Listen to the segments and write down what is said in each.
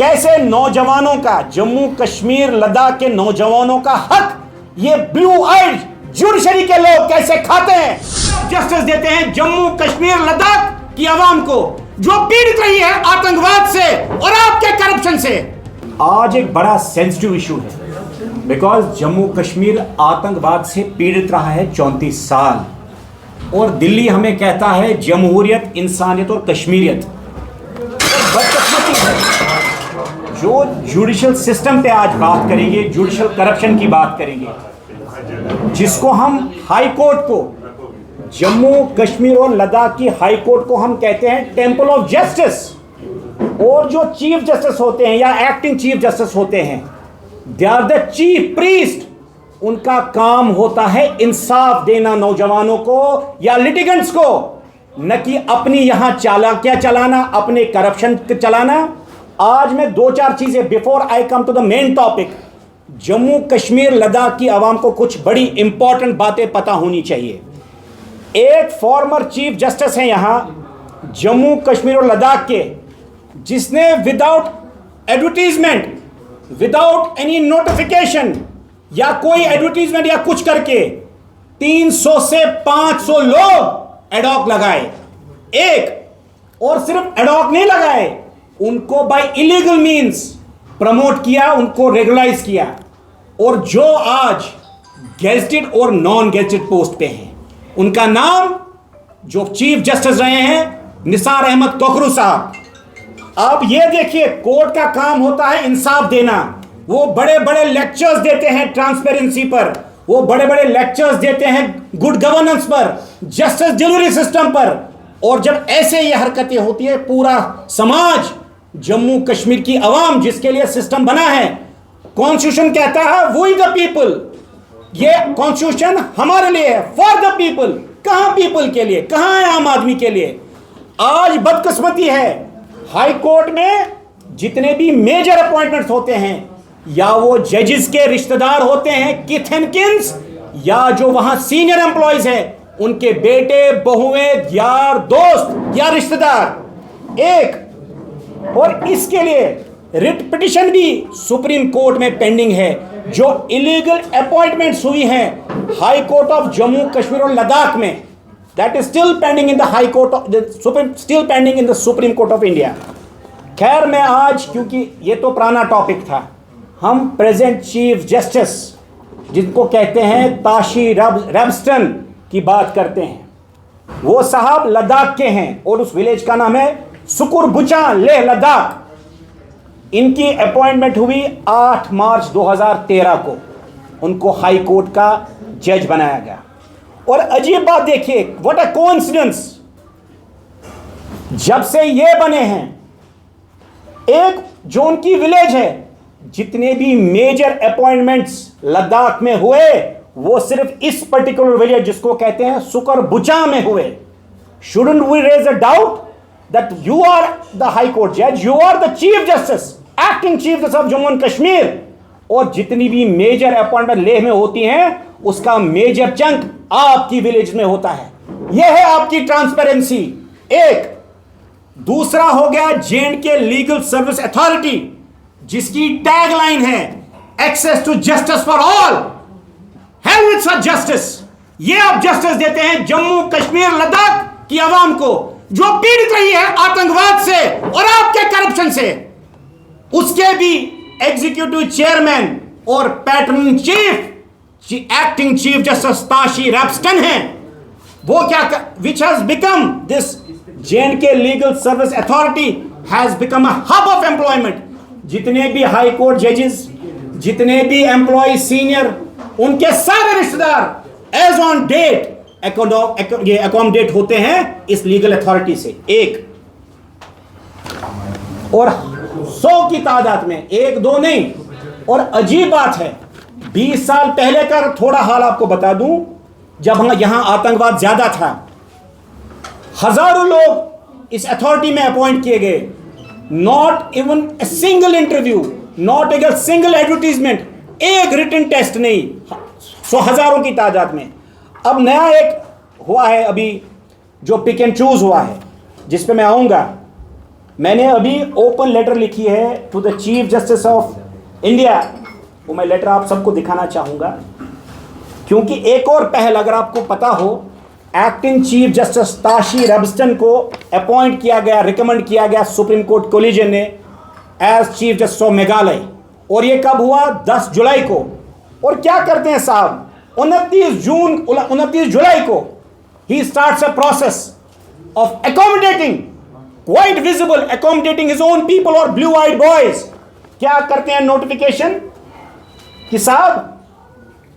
कैसे नौजवानों का, जम्मू कश्मीर लद्दाख के नौजवानों का हक ये ब्लू आइड जुडिशरी के लोग कैसे खाते हैं, जस्टिस देते हैं जम्मू कश्मीर लद्दाख की आवाम को जो पीड़ित रही है आतंकवाद से और आपके करप्शन से। आज एक बड़ा सेंसिटिव इशू है बिकॉज जम्मू कश्मीर आतंकवाद से पीड़ित रहा है 34 साल और दिल्ली हमें कहता है जमहूरियत, इंसानियत और कश्मीरियत। बदकिस्मती है जो जुडिशल सिस्टम पे आज बात करेंगे, जुडिशल करप्शन की बात करेंगे, जिसको हम हाई कोर्ट को, जम्मू कश्मीर और लद्दाख की हाई कोर्ट को हम कहते हैं टेंपल ऑफ जस्टिस, और जो चीफ जस्टिस होते हैं या एक्टिंग चीफ जस्टिस होते हैं, they are the chief priest. उनका काम होता है इंसाफ देना नौजवानों को या लिटिगेंट्स को, न कि अपनी यहां चालाकियां चलाना, अपने करप्शन चलाना। आज मैं 2-4 चीजें, before I come to the main topic, Jammu Kashmir Ladakh की आवाम को कुछ बड़ी इंपॉर्टेंट बातें पता होनी चाहिए। एक फॉर्मर चीफ जस्टिस हैं यहां जम्मू कश्मीर और लद्दाख के, जिसने without advertisement, without any notification या कोई एडवर्टीजमेंट या कुछ करके 300 से 500 लोग एडॉक लगाए। एक और सिर्फ एडॉक नहीं लगाए, उनको बाय इलीगल मींस प्रमोट किया, उनको रेगुलाइज किया, और जो आज गेजेटेड और नॉन गेजेटेड पोस्ट पे हैं, उनका नाम जो चीफ जस्टिस रहे हैं निसार अहमद कोकरू साहब। अब ये देखिए, कोर्ट का काम होता है इंसाफ देना। वो बड़े बड़े लेक्चर्स देते हैं ट्रांसपेरेंसी पर, वो बड़े बड़े लेक्चर्स देते हैं गुड गवर्नेंस पर, जस्टिस डिलीवरी सिस्टम पर, और जब ऐसे ये हरकतें होती है, पूरा समाज, जम्मू कश्मीर की आवाम जिसके लिए सिस्टम बना है, कॉन्स्टिट्यूशन कहता है वी द पीपल, ये कॉन्स्टिट्यूशन हमारे लिए है, फॉर द पीपल। कहां पीपल के लिए, कहां है आम आदमी के लिए? आज बदकिस्मती है, हाई कोर्ट में जितने भी मेजर अपॉइंटमेंट्स होते हैं, या वो जजेस के रिश्तेदार होते हैं, किथ एंड किन्स, या जो वहां सीनियर एम्प्लॉयज हैं, उनके बेटे, बहुएं, यार, दोस्त या रिश्तेदार। एक और इसके लिए रिट पिटिशन भी सुप्रीम कोर्ट में पेंडिंग है। जो इलीगल अपॉइंटमेंट्स हुई हैं high court of Jammu Kashmir और लद्दाख में, that is still pending in the high court of still pending in the supreme court of India. खैर, मैं आज, क्योंकि ये तो पुराना टॉपिक था, हम प्रेजेंट चीफ जस्टिस जिनको कहते हैं ताशी रैब्स्टन की बात करते हैं। वो साहब लद्दाख के हैं और उस विलेज का नाम है सुकुर बुचा, लेह लद्दाख। इनकी अपॉइंटमेंट हुई 8 मार्च 2013 को, उनको हाई कोर्ट का जज बनाया गया। और अजीब बात देखिए, व्हाट अ कोइंसिडेंस, जब से ये बने हैं, एक जो उनकी विलेज है, जितने भी मेजर अपॉइंटमेंट्स लद्दाख में हुए, वो सिर्फ इस पर्टिकुलर विलेज जिसको कहते हैं सुकर बुचा में हुए। Shouldn't we raise a doubt that you are the high court जज, you are the chief justice, acting chief justice of Jammu and Kashmir, और जितनी भी मेजर अपॉइंटमेंट लेह में होती हैं, उसका मेजर चंक आपकी विलेज में होता है। यह है आपकी ट्रांसपेरेंसी। एक दूसरा हो गया J&K लीगल सर्विस अथॉरिटी, जिसकी टैगलाइन है access to justice for all, hell with such justice. ये आप जस्टिस देते हैं जम्मू कश्मीर लद्दाख की आवाम को जो पीड़ित रही है आतंकवाद से और आपके करप्शन से। उसके भी एग्जीक्यूटिव चेयरमैन और patron chief acting chief justice Tashi Rabstan हैं। वो क्या, which has become this J&K legal service authority has become a hub of employment. जितने भी हाई कोर्ट जजेस, जितने भी एम्प्लॉय सीनियर, उनके सारे रिश्तेदार एज ऑन डेट अकोमोडेट होते हैं इस लीगल अथॉरिटी से। एक और 100 की तादाद में, 1-2 नहीं। और अजीब बात है, 20 साल पहले का थोड़ा हाल आपको बता दूं, जब यहां आतंकवाद ज्यादा था, हजारों लोग इस अथॉरिटी में अपॉइंट किए गए, not even a single interview, not a single advertisement, एक रिटन टेस्ट नहीं, 100 हजारों की तादाद में। अब नया एक हुआ है अभी, जो पिक एंड चूज हुआ है, जिस पे मैं आऊंगा, मैंने अभी ओपन लेटर लिखी है to the chief justice of India, वो मैं लेटर आप सबको दिखाना चाहूँगा, क्योंकि एक और पहल अगर आपको पता हो, acting chief justice Tashi Rabstan को अपॉइंट किया गया, रिकमेंड किया गया सुप्रीम कोर्ट कोलिजन ने as chief justice of Meghalaya, और ये कब हुआ? 10 जुलाई को। और क्या करते हैं साहब, 29 जुलाई को he starts a process of accommodating, quite visible, accommodating his own people और ब्लू आइड बॉयज। क्या करते हैं? नोटिफिकेशन कि साहब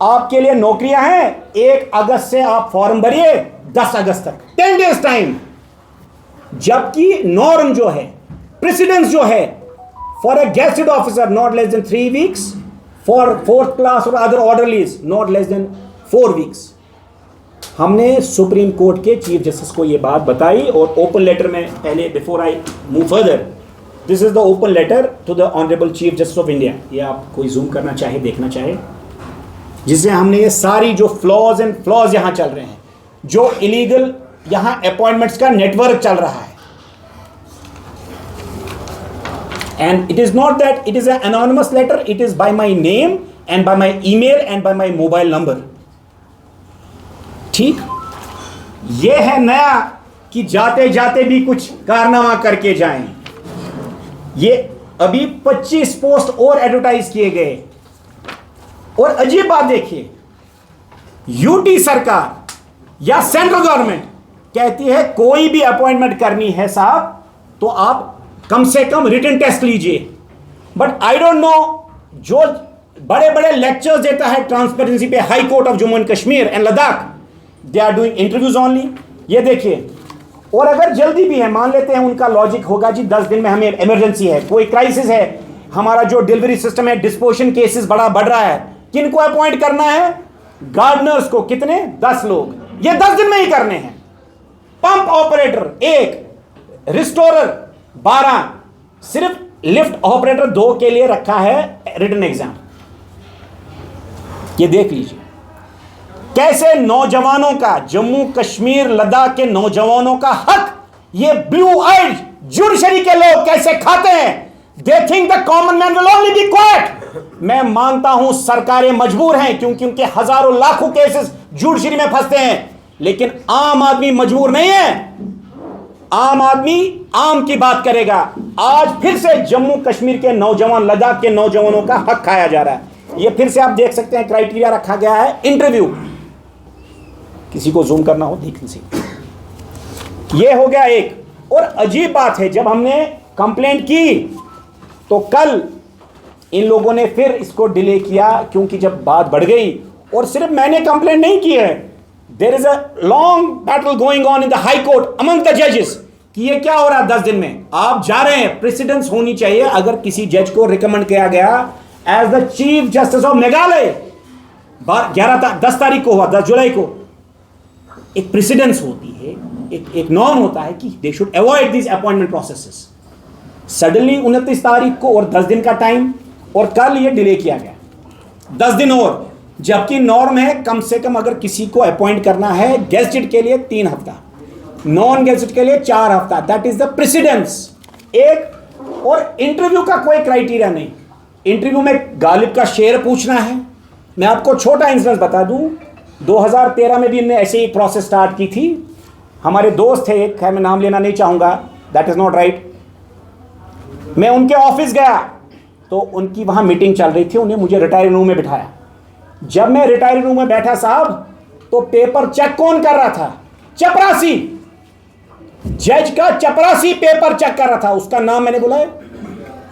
आपके लिए नौकरियां हैं, 1 अगस्त से आप फॉर्म भरिए, 10 अगस्त तक, 10 डेज टाइम। जबकि नॉर्म जो है, प्रेसिडेंस जो है, for a gazetted officer not less than 3 weeks, for 4th class और other orderlies not less than 4 weeks. हमने सुप्रीम कोर्ट के चीफ जस्टिस को यह बात बताई, और ओपन लेटर में पहले, before I move further, this is the open letter to the honourable chief justice of India. ये आप कोई जूम करना चाहे, देखना चाहे, जिससे हमने ये सारी जो फ्लॉज यहां चल रहे हैं, जो इलीगल यहां अपॉइंटमेंट्स का नेटवर्क चल रहा है, and it is not that it is an anonymous letter, it is by my name and by my email and by my mobile number. ठीक, ये है नया कि जाते जाते भी कुछ कारनामा करके जाएं। ये अभी 25 पोस्ट और एडवर्टाइज किए गए, और अजीब बात देखिए, यूटी सरकार या सेंट्रल गवर्नमेंट कहती है कोई भी अपॉइंटमेंट करनी है साहब तो आप कम से कम रिटन टेस्ट लीजिए, बट आई डोंट नो, जो बड़े बड़े लेक्चर्स देता है ट्रांसपेरेंसी पे high court of Jammu and Kashmir and Ladakh, they are doing interviews only. ये देखिए, और अगर जल्दी भी है, मान लेते हैं उनका लॉजिक होगा जी 10 दिन में हमें इमरजेंसी है, कोई क्राइसिस है, हमारा जो डिलीवरी सिस्टम है, डिस्पोजिशन केसेस बढ़ रहा है, किनको अपॉइंट करना है? गार्डनर्स को। कितने? 10 लोग, ये 10 दिन में ही करने हैं। पंप ऑपरेटर 1, रिस्टोरर 12, सिर्फ लिफ्ट ऑपरेटर 2 के लिए रखा है रिटन एग्जाम। ये देख लीजिए कैसे नौजवानों का, जम्मू कश्मीर लद्दाख के नौजवानों का हक ये ब्लू आइड जुडिशरी के लोग कैसे खाते हैं। They think the common man will only be quiet. मैं मानता हूं सरकारें मजबूर हैं, क्योंकि उनके हजारों लाखों केसेस जुडिशरी में फंसते हैं, लेकिन आम आदमी मजबूर नहीं है। आम आदमी आम की बात करेगा। आज फिर से जम्मू कश्मीर के नौजवान, लद्दाख के नौजवानों का हक खाया जा रहा है। ये फिर से आप देख सकते हैं, क्राइटेरिया रखा गया है इंटरव्यू, किसी को जूम करना हो देख लीजिए। ये हो गया एक। और अजीब बात है, जब हमने कंप्लेंट की तो कल इन लोगों ने फिर इसको डिले किया, क्योंकि जब बात बढ़ गई, और सिर्फ मैंने कंप्लेंट नहीं की है, there is a long battle going on in the high court among the जजेस कि ये क्या हो रहा है। 10 दिन में आप जा रहे हैं, प्रेसिडेंस होनी चाहिए। अगर किसी जज को रिकमेंड किया गया as the chief justice of Meghalaya, 10 तारीख को हुआ, 10 जुलाई को, एक प्रेसिडेंस होती है, एक नॉर्म होता है कि they should avoid this appointment processes. Suddenly 29 तारीख को और 10 दिन का टाइम, और कल ये डिले किया गया 10 दिन और, जबकि नॉर्म है कम से कम अगर किसी को अपॉइंट करना है गेस्टेड के लिए 3 हफ्ता, नॉन गेस्टेड के लिए 4 हफ्ता, दैट इज द प्रेसिडेंस। एक और इंटरव्यू का कोई क्राइटेरिया नहीं। इंटरव्यू में गालिब का शेर पूछना है। मैं आपको छोटा इंसिडेंस बता दूं, 2013 में भी इनने ऐसे ही प्रोसेस स्टार्ट की थी। हमारे दोस्त थे एक, मैं नाम लेना नहीं चाहूँगा, दैट इज़ नॉट राइट। मैं उनके ऑफिस गया तो उनकी वहाँ मीटिंग चल रही थी, उन्हें मुझे रिटायरिंग रूम में बिठाया। जब मैं रिटायरिंग रूम में बैठा साहब, तो पेपर चेक कौन कर रहा था? चपरासी, जज का चपरासी पेपर चेक कर रहा था। उसका नाम मैंने बोला,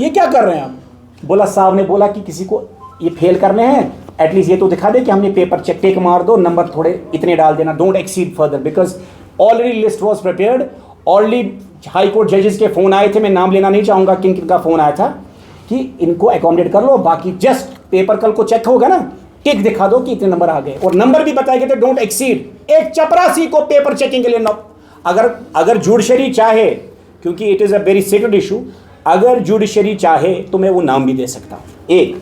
ये क्या कर रहे हैं आप? बोला साहब ने बोला कि किसी को ये फेल करने हैं, एटलीस्ट ये तो दिखा दे कि हमने पेपर चेक, टेक मार दो, नंबर थोड़े इतने डाल देना, don't exceed further, because already list was prepared. Already high court जजेस के फ़ोन आए थे, मैं नाम लेना नहीं चाहूँगा किन किन का फ़ोन आया था, कि इनको अकोमोडेट कर लो, बाकी जस्ट पेपर कल को चेक होगा ना, टिक दिखा दो कि इतने नंबर आ गए, और नंबर भी बताए गए थे, डोंट एक्सीड। एक चपरासी को पेपर चेकिंग के लिए अगर जुडिशरी चाहे, क्योंकि it is a very secret issue, अगर जुडिशरी चाहे तो मैं वो नाम भी दे सकता हूँ। एक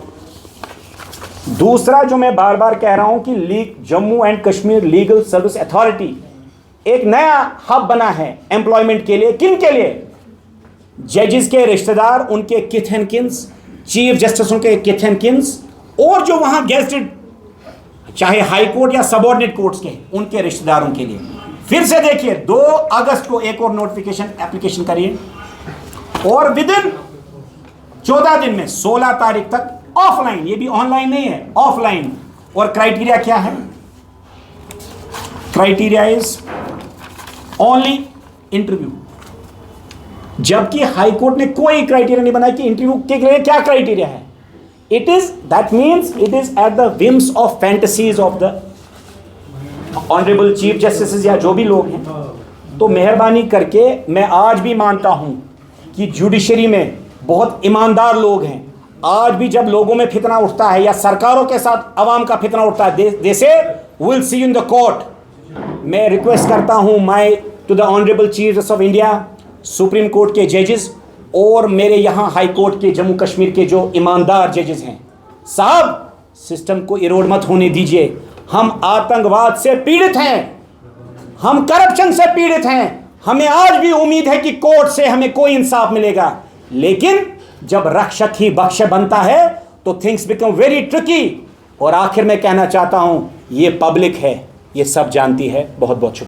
दूसरा जो मैं बार बार कह रहा हूं कि Jammu and Kashmir legal service authority एक नया हब बना है एम्प्लॉयमेंट के लिए। किन के लिए? जजेस के रिश्तेदार, उनके किथ एंड किन्स, चीफ जस्टिसों के किथ एंड किन्स, और जो वहां गेस्टेड चाहे हाई कोर्ट या सबऑर्डिनेट कोर्ट्स के, उनके रिश्तेदारों के लिए फिर से देखिए 2 अगस्त को एक और नोटिफिकेशन एप्लीकेशन करिए और विद इन 14 दिन में 16 तारीख तक ऑफलाइन, ये भी ऑनलाइन नहीं है, ऑफलाइन। और क्राइटेरिया क्या है? क्राइटेरिया इज ओनली इंटरव्यू, जबकि हाई कोर्ट ने कोई क्राइटेरिया नहीं बनाया कि इंटरव्यू के लिए क्या क्राइटेरिया है। It is that means it is at the whims of fantasies of the honourable chief justice या जो भी लोग हैं। तो मेहरबानी करके, मैं आज भी मानता हूं कि जुडिशरी में बहुत ईमानदार लोग हैं। आज भी जब लोगों में फितना उठता है या सरकारों के साथ अवाम का फितना उठता है, they say will see in the court. मैं रिक्वेस्ट करता हूं my to the honourable chief justice of India, supreme court के जजेस और मेरे यहाँ हाई कोर्ट के जम्मू कश्मीर के जो ईमानदार जजेस हैं, साहब सिस्टम को इरोड मत होने दीजिए। हम आतंकवाद से पीड़ित हैं, हम करप्शन से पीड़ित हैं। हमें आज भी उम्मीद है कि कोर्ट से हमें कोई इंसाफ मिलेगा, लेकिन जब रक्षक ही बख्श बनता है तो थिंग्स बिकम वेरी ट्रिकी। और आखिर में कहना चाहता हूं, ये पब्लिक है, ये सब जानती है। बहुत बहुत शुक्रिया।